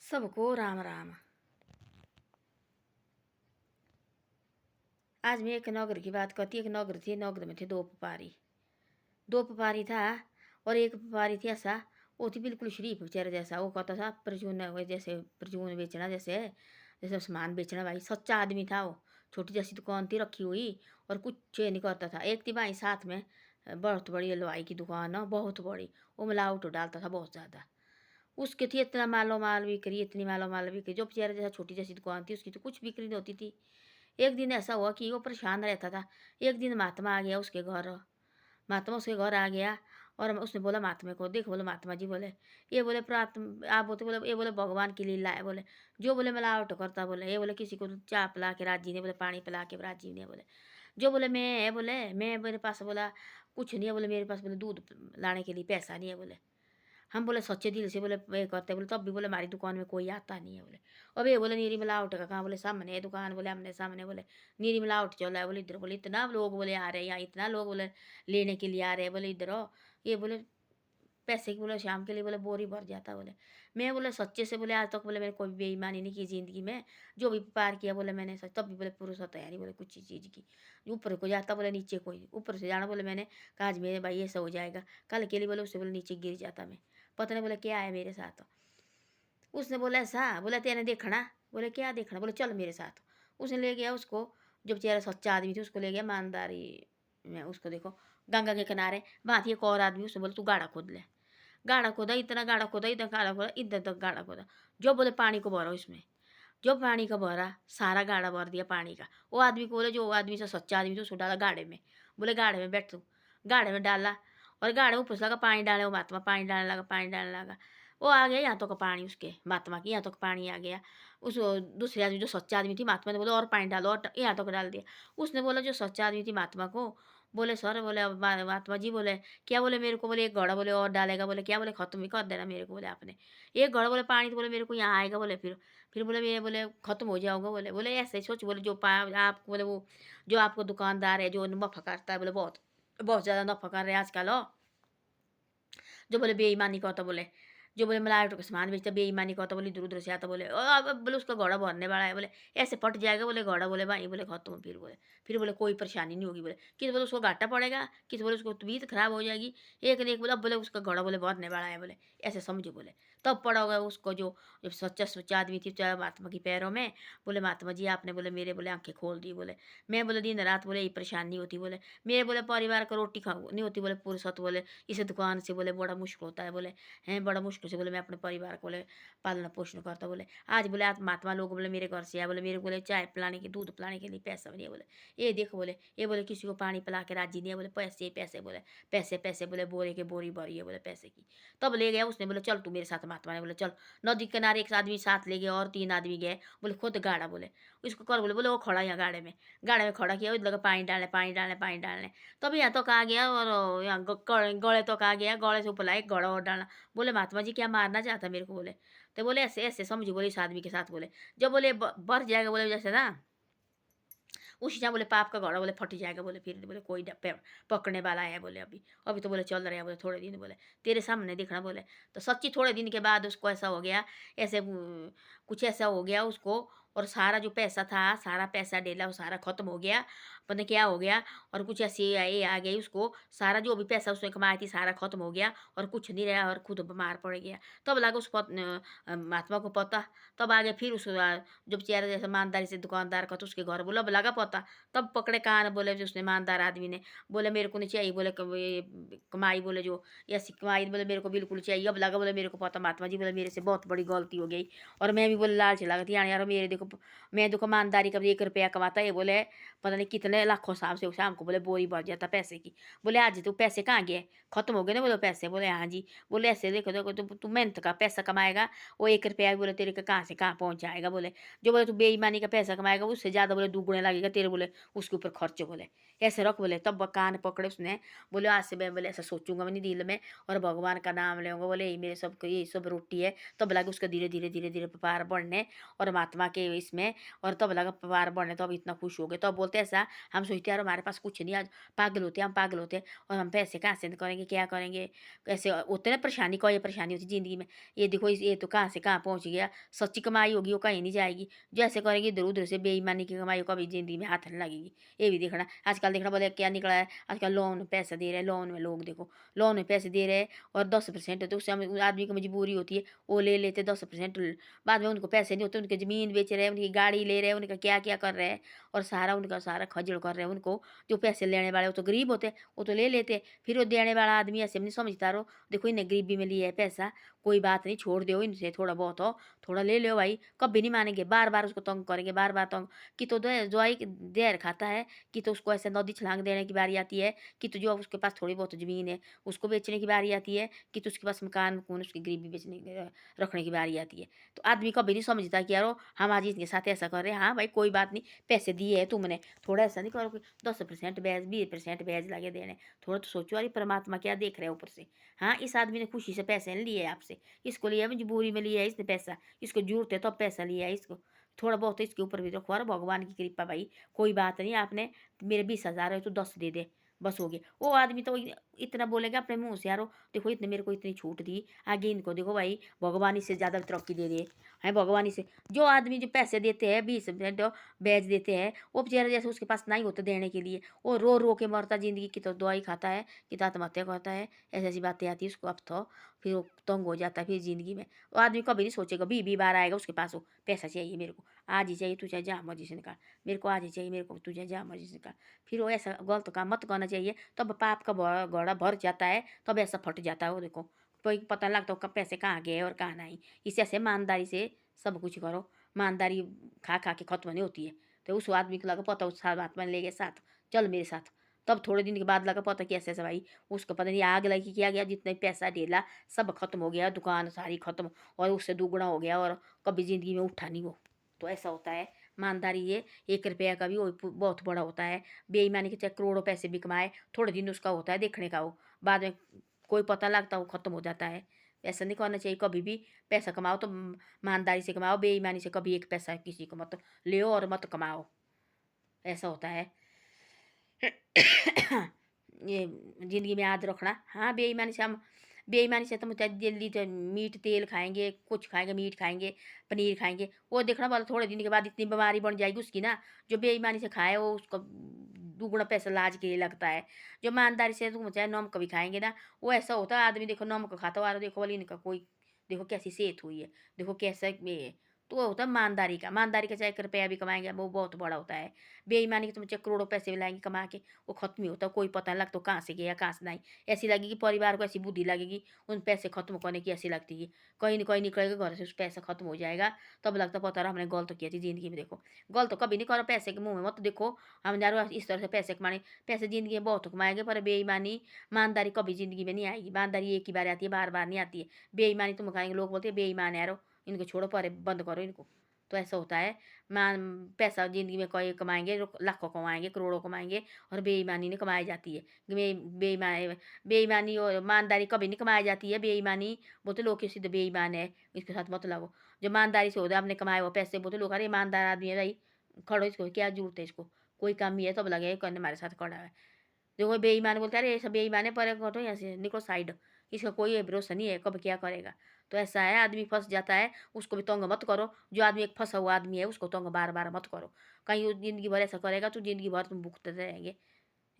सबको राम राम। आज मैं एक नौकर की बात करती। एक नौकर थी, नौकर में थे दो व्यापारी था। और एक व्यापारी थी ऐसा, वो थी बिल्कुल शरीफ बेचारा जैसा। वो कहता था परचून जैसे परचून बेचना, जैसे जैसे सामान बेचना। भाई सच्चा आदमी था वो। छोटी जैसी दुकान थी रखी हुई, और कुछ नहीं करता था। एक थी भाई साथ में बहुत बड़ी हलवाई की दुकान है, बहुत बड़ी। वो मिलावट डालता था बहुत ज़्यादा। उसकी थी इतना मालो माल बिक्री, इतनी मालो माल बिक्री। जो बेचारा जैसा छोटी जैसी दुकान थी, उसकी तो कुछ बिक्री नहीं होती थी। एक दिन ऐसा हुआ कि वो परेशान रहता था। एक दिन महात्मा आ गया उसके घर। महात्मा उसके घर आ गया, और उसने बोला महात्मा को, देख बोले महात्मा जी, बोले ये बोले प्रात्म आप बोलते, बोले ये बोले भगवान की लीला है। बोले जो बोले मिलावट करता, बोले ये बोले किसी को चाय पिला के राजी नहीं, बोले पानी पिला के राजी नहीं। बोले जो बोले मैं है, बोले मैं मेरे पास बोला कुछ नहीं है। बोले मेरे पास बोले दूध लाने के लिए पैसा नहीं है। बोले हम बोले सच्चे दिल से बोले ये करते। बोले तब भी बोले हमारी दुकान में कोई आता नहीं है। बोले अब ये बोले नीरी मिलावट का कहाँ। बोले सामने है दुकान, बोले हमने सामने। बोले नीरी मिलावट चल रहा है। बोले इधर बोले इतना लोग बोले आ रहे हैं यहाँ, इतना लोग बोले लेने के लिए आ रहे हैं। बोले इधर आओ, ये बोले पैसे की बोले शाम के लिए बोले बोरी भर जाता। बोले मैं बोले सच्चे से बोले आज तक बोले मैंने कोई बेईमानी नहीं की ज़िंदगी में। जो भी व्यापार किया बोले मैंने सच, तब भी बोले पुरुष होता है नहीं बोले कुछ चीज़ की। ऊपर को जाता बोले नीचे कोई, ऊपर से जाना बोले मैंने कहा आज मेरे भाई ऐसा हो जाएगा, कल के लिए बोले उससे बोले नीचे गिर जाता मैं। पता नहीं बोले क्या है मेरे साथ। उसने बोला ऐसा, बोला तेने देखना। बोले क्या देखना। बोले चल मेरे साथ। उसने ले गया उसको। जो बेचारा सच्चा आदमी थी उसको ले गया ईमानदारी में। उसको देखो गंगा के किनारे वहाँ थी एक और आदमी। उसने बोला तू गाढ़ा खोद ले। गाढ़ा खोदा, इतना गाढ़ा खोदा, इतना गाढ़ा खोदा, इधर तक गाढ़ा खोदा। जो बोले पानी को भरो इसमें। जो पानी का भरा, सारा गाढ़ा भर दिया पानी का। वो आदमी को बोले, जो आदमी से सच्चा आदमी था, उसको डाला गाढ़े में। बोले गाढ़े में बैठ तू। गाढ़े में डाला, और गाढ़े में ऊपर से लगा पानी डाले। वो महात्मा पानी डालने लगा, पानी डालने लगा। वो आ गया यहाँ तक का पानी, उसके महात्मा की यहाँ तक पानी आ गया। उस दूसरे आदमी जो सच्चा आदमी थी, महात्मा ने बोला और पानी डालो, और यहाँ तक डाल दिया। उसने बोला जो सच्चा आदमी थी महात्मा को, बोले सर, बोले अब महात्मा जी, बोले क्या, बोले मेरे को बोले एक घड़ा बोले और डालेगा। बोले क्या, बोले खत्म ही कर देना मेरे को बोले आपने। एक घड़ा बोले पानी तो बोले मेरे को यहाँ आएगा। बोले फिर बोले मैं बोले ख़त्म हो जाऊँगा। बोले ऐसे ही सोच। बोले जो पा आपको बोले वो जो आपको दुकानदार है जो नफ़ा करता है, बोले बहुत बहुत ज़्यादा नफ़ा कर रहे हैं आजकल हो। जो बोले बेईमानी करता, बोले जो बोले मिलावट का सामान बेचता बेईमानी करता, बोले इधर उधर से आता। बोले अब बोले उसका घोड़ा भरने वाला है। बोले ऐसे फट जाएगा बोले घोड़ा। बोले भाई बोले खत्म। फिर बोले कोई परेशानी नहीं होगी। बोले किसी बोले उसको घाटा पड़ेगा, किसी बोले उसको तबीयत खराब हो जाएगी। एक ने एक बोला अब बोले उसका घोड़ा बोले भरने वाला है। बोले ऐसे समझो। बोले तब पड़ा होगा उसको जो जब सच्चा सच्चा आदमी थी चाहे महात्मा की पैरों में। बोले महात्मा जी आपने बोले मेरे बोले आंखें खोल दी। बोले मैं बोले दिन रात बोले ये परेशानी होती। बोले मेरे बोले परिवार का रोटी खा नहीं होती। बोले फुर्सत बोले इस दुकान से बोले बड़ा मुश्किल होता है। बोले हैं बड़ा मुश्किल से बोले मैं अपने परिवार को बोले पालना पोषण करता। बोले आज बोले आज महात्मा लोग बोले मेरे घर से आए। बोले मेरे बोले चाय पिलाने के दूध पिलाने के लिए पैसा भी नहीं है। बोले ये देखो, बोले ये बोले किसी को पानी पिला के राजी नहीं है। बोले पैसे पैसे, बोले पैसे पैसे, बोले बोरे के बोरी भरी है बोले पैसे की। तब ले गया उसने। बोले चल तू मेरे साथ। महात्मा ने बोले चल। नदी के किनारे एक आदमी साथ ले गया और 3 आदमी गए। बोले खुद गाड़ा। बोले इसको कर। बोले वो खड़ा यहाँ गाड़े में खड़ा किया। लगा पानी डालने पानी डालने पानी डालने। तब यहाँ तक आ गया, और यहाँ गले तक आ गया। गले से ऊपर एक घड़ा और डालना। बोले महात्मा जी क्या मारना चाहता मेरे को। बोले तो बोले ऐसे ऐसे समझो। बोले इस आदमी के साथ बोले जब बोले बढ़ जाएगा बोले जैसे ना उसी टाइम बोले पाप का घड़ा बोले फट जाएगा। बोले फिर बोले कोई पकड़ने वाला है। बोले अभी अभी तो बोले चल रहे हैं। बोले थोड़े दिन बोले तेरे सामने दिखना। बोले तो सच्ची थोड़े दिन के बाद उसको ऐसा हो गया, ऐसे कुछ ऐसा हो गया उसको। और सारा जो पैसा था, सारा पैसा डेला वो सारा खत्म हो गया। पता नहीं क्या हो गया। और कुछ ऐसी ये आ गई उसको। सारा जो भी पैसा उसने कमाई थी सारा खत्म हो गया, और कुछ नहीं रहा, और खुद बीमार पड़ गया। तब लगा उस महात्मा को पता। तब आगे फिर उस जो बेचारा जैसे ईमानदारी से दुकानदार का तो उसके घर बोला लगा पता। तब पकड़े कान बोले जो उसने ईमानदार आदमी ने। बोले मेरे को नहीं चाहिए। बोले कमाई बोले जो ऐसी कमाई बोले मेरे को बिल्कुल चाहिए। अब लगा बोले मेरे को पता महात्मा जी बोले मेरे से बहुत बड़ी गलती हो गई। और मैं भी बोले लालच लगा थी यार मेरे देखो मैं देखो ईमानदारी का 1 रुपया कमाता है। बोले पता नहीं कितने लाखों साहब से शाम को बोले बोरी भर जाता पैसे की। बोले आज तो पैसे कहाँ गए, खत्म हो गए ना बोले पैसे। बोले हाँ जी। बोले ऐसे देखो देखो तू मेहनत का पैसा कमाएगा, वो 1 रुपया भी बोले तेरे के कहाँ से कहाँ पहुँच जाएगा। बोले जो बोले तू बेईमानी का पैसा कमाएगा उससे ज़्यादा बोले दुगुने लगेगा तेरे बोले उसके ऊपर खर्च। बोले ऐसे रख। बोले तब कान पकड़े उसने। बोले आज से मैं बोले ऐसा सोचूंगा मैंने दिल में, और भगवान का नाम लेंगे। बोले यही मेरे सब यही सब रोटी है। तब लगे उसका धीरे धीरे धीरे धीरे व्यापार बढ़ने, और महात्मा के इसमें, और तब लगा परिवार बढ़ने, तब इतना खुश हो गए। तब बोलते ऐसा, हम सोचते यार हमारे पास कुछ नहीं, आज पागल होते हैं, हम पागल होते हैं, और हम पैसे कहाँ से करेंगे, क्या करेंगे, कैसे होते ना परेशानी, कोई परेशानी होती ज़िंदगी में। ये देखो ये तो कहाँ से कहाँ पहुँच गया, सच्ची कमाई होगी वो कहीं नहीं जाएगी, जैसे करेंगे इधर उधर से बेईमानी की कमाई कभी ज़िंदगी में हाथ नहीं लगेगी। ये भी देखना, आजकल देखना बोले क्या निकला है, आजकल लोन में पैसा दे रहे हैं, लोन में लोग देखो, लोन में पैसे दे रहे हैं, और 10% तो उससे आदमी की मजबूरी होती है, वो ले लेते 10%, बाद में उनको पैसे नहीं होते, उनकी ज़मीन बेच रहे हैं, उनकी गाड़ी ले रहे हैं, उनका क्या क्या कर रहे हैं, और सारा उनका सारा खजल कर रहे हैं उनको। जो पैसे लेने वाले वो तो गरीब होते हैं, वो तो ले लेते हैं, फिर वो देने वाला आदमी ऐसे नहीं समझता रहो, देखो इन्हें गरीबी में लिया है पैसा, कोई बात नहीं, छोड़ दो इनसे, थोड़ा बहुत हो, थोड़ा ले लो भाई, कभी नहीं मानेंगे, बार बार उसको तंग करेंगे, बार बार तंग, कि तो दवाई जहर खाता है, कि तो उसको ऐसे नदी छलांग देने की बारी आती है, कि तो जो उसके पास थोड़ी बहुत ज़मीन है उसको बेचने की बारी आती है, कि तो उसके पास मकान मकून उसकी गरीबी रखने की बारी आती है। तो आदमी कभी नहीं समझता कि यारो हम आज इसके साथ ऐसा कर रहे हैं, हाँ भाई कोई बात नहीं, पैसे दिए है तुमने, थोड़ा ऐसा नहीं करो कि 10% ब्याज 20% ब्याज लगे देने, थोड़ा तो सोचो अरे परमात्मा क्या देख रहे हैं ऊपर से। हाँ, इस आदमी ने खुशी से पैसे नहीं लिए आपसे, इसको लिया मजबूरी में लिया है इसने पैसा, इसको जरूरत है तो अब पैसा लिया है इसको, थोड़ा बहुत तो इसके ऊपर भी रखो, और भगवान की कृपा भाई, कोई बात नहीं, आपने मेरे 20,000 है तो 10 दे दे, बस हो गया। वो आदमी तो इतना बोलेगा अपने मुंह से, यारो देखो इतने मेरे को इतनी छूट दी, आगे इनको देखो भाई भगवान इससे ज़्यादा तरक्की दे दे, है भगवान इससे। जो आदमी जो पैसे देते हैं 20% ब्याज देते हैं, वो बेचारा जैसे उसके पास नहीं होता देने के लिए, वो रो रो के मरता, ज़िंदगी की तो दवाई खाता है, कि तो आत्महत्या करता है, ऐसी ऐसी बातें आती है उसको, अब तो फिर वो तंग हो जाता है फिर ज़िंदगी में। वो आदमी कभी नहीं सोचेगा 20 बार आएगा उसके पास, वो पैसा चाहिए मेरे को, आज ही चाहिए, तू चाहे जहाँ मर्जी से निकाल, मेरे को आज ही चाहिए, मेरे को तू चाहे जहाँ मर्जी से निकाल। फिर वो ऐसा गलत काम मत करना चाहिए, तब पाप का घड़ा भर जाता है, तब ऐसा फट जाता है वो देखो, कोई पता नहीं लगता कब पैसे कहाँ गए और कहाँ नहीं। इसे ऐसे ईमानदारी से सब कुछ करो, ईमानदारी खा खा के खत्म नहीं होती है। तो उस आदमी को लगा पता उस आत्मा ने ले गया साथ, चल मेरे साथ, तब थोड़े दिन के बाद लगा पता कि ऐसे ऐसे भाई उसको पता नहीं आग लगी किया गया, जितने पैसा ढेला सब खत्म हो गया, दुकान सारी खत्म, और उससे दुगना हो गया, और कभी ज़िंदगी में उठा नहीं वो। तो ऐसा होता है ईमानदारी, ये 1 रुपया का भी वो बहुत बड़ा होता है। बेईमानी के चाहे करोड़ों पैसे भी कमाए, थोड़े दिन उसका होता है देखने का, वो बाद में कोई पता लगता वो ख़त्म हो जाता है। ऐसा नहीं करना चाहिए कभी भी, पैसा कमाओ तो ईमानदारी से कमाओ, बेईमानी से कभी एक पैसा किसी को मत लो और मत कमाओ, ऐसा होता है। ये ज़िंदगी में याद रखना। हाँ, बेईमानी से तो चाहे जल्दी तो मीट तेल खाएँगे, कुछ खाएँगे, मीट खाएँगे, पनीर खाएँगे, वो देखना वाला थोड़े दिन के बाद इतनी बीमारी बढ़ जाएगी उसकी ना, जो बेईमानी से खाए वो उसको दुगना पैसा लाज के लिए लगता है। जो ईमानदारी से तुम चाहे नमक भी खाएँगे ना, वो ऐसा होता है आदमी देखो नमक खाता हुआ, देखो बोले इनका कोई देखो कैसी सेहत हुई है, देखो कैसा ये है। तो वो होता है ईमानदारी का चाहे 1 रुपया भी कमाएँगे वो बहुत बड़ा होता है। बेईमानी के तुम चाहे करोड़ों पैसे भी लाएँगे कमा के, वो खत्म ही होता है, कोई पता नहीं लगता कहाँ से गया कहाँ से नहीं। ऐसी लगेगी परिवार को, ऐसी बुद्धि लगेगी उन पैसे खत्म करने की, ऐसी लगती है कहीं न कहीं निकलेगा घर से, उस पैसा खत्म हो जाएगा, तब लगता पता रहा हमने गलत किया थी ज़िंदगी में। देखो गलत कभी नहीं करो, पैसे के मुँह में मत देखो, हम यारो इस तरह से पैसे कमाने, पैसे ज़िंदगी में बहुत कमाएँगे, पर बेईमानी ईमानदारी कभी ज़िंदगी में नहीं आएगी। ईमानदारी एक ही बार आती है, बार-बार नहीं आती है। बेईमानी तुम खाएँगे, लोग बोलते हैं बेईमान है यारो, इनको छोड़ो परे, बंद करो इनको। तो ऐसा होता है, मान पैसा ज़िंदगी में कोई कमाएँगे, लाखों कमाएँगे, करोड़ों कमाएँगे, और बेईमानी नहीं कमाई जाती है। बेईमानी और ईमानदारी कभी नहीं कमाई जाती है। बेईमानी बोलते लोग कि सीधे बेईमान है, इसके साथ मत लगो। जो ईमानदारी से होता है, आपने कमाए हुए पैसे, बोलते लोग अरे ईमानदार आदमी है भाई, खड़ो इसको, क्या ज़रूरत है इसको, कोई कमी है तब लगेगा कहने हमारे साथ खड़ा है। जो कोई बेईमान बोलता है अरे ये सब बेईमान है, पर हटो यहाँ से, निकलो साइड, इसका कोई भरोसा नहीं है कब क्या करेगा। तो ऐसा है, आदमी फंस जाता है, उसको भी तंग मत करो। जो आदमी एक फंसा हुआ आदमी है उसको तंग बार बार मत करो, कहीं वो जिंदगी भर ऐसा करेगा तो जिंदगी भर तुम भुगतते रहेंगे।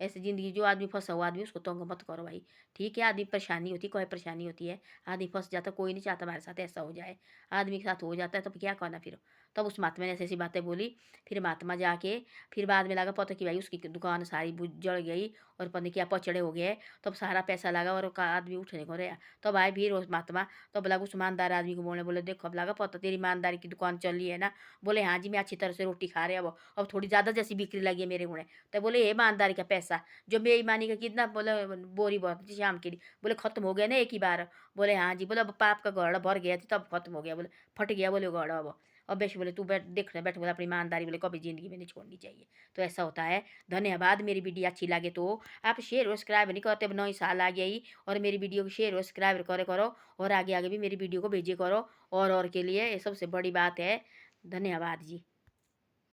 ऐसे ज़िंदगी, जो आदमी फँसा हुआ आदमी उसको तंग मत करो भाई। ठीक है, आदमी परेशानी होती है, कोई परेशानी होती है, आदमी फँस जाता, कोई नहीं चाहता हमारे साथ ऐसा हो जाए। आदमी के साथ हो जाता है तब क्या करना फिर? तब उस महात्मा ने ऐसी-ऐसी बातें बोली, फिर महात्मा जाके फिर बाद में लगा पता कि भाई उसकी दुकान सारी जल गई, और पता नहीं क्या पचड़े हो गए। तब सारा पैसा लगा और का आदमी उठने को रहा। तब आए फिर उस महात्मा, तब लगा उस ईमानदार आदमी को बोलने, बोले देखो अब लगा पता तेरी ईमानदारी की दुकान चल रही है ना? बोले हाँ जी, मैं अच्छी तरह से रोटी खा रहे अब थोड़ी ज़्यादा जैसी बिक्री लगी है मेरे गुणे। तो बोले ये ईमानदारी का पैसा जो बेईमानी का कितना बोले बोरी बहुत थी शाम के लिए, बोले खत्म हो गया ना एक ही बार। बोले हाँ जी, बोले अब पाप का घड़ा भर गया था तब खत्म हो गया, बोले फट गया बोले घड़ा अब बेश बोले तू बैठ बोले अपनी ईमानदारी बोले कभी ज़िंदगी में नहीं छोड़नी चाहिए। तो ऐसा होता है। धन्यवाद। मेरी वीडियो अच्छी लगे तो आप शेयर और सब्सक्राइब नहीं करते, अब नई साल आ गई और मेरी वीडियो को शेयर और सब्सक्राइब करे करो, और आगे आगे भी मेरी वीडियो को भेजे करो, और के लिए ये सबसे बड़ी बात है। धन्यवाद जी।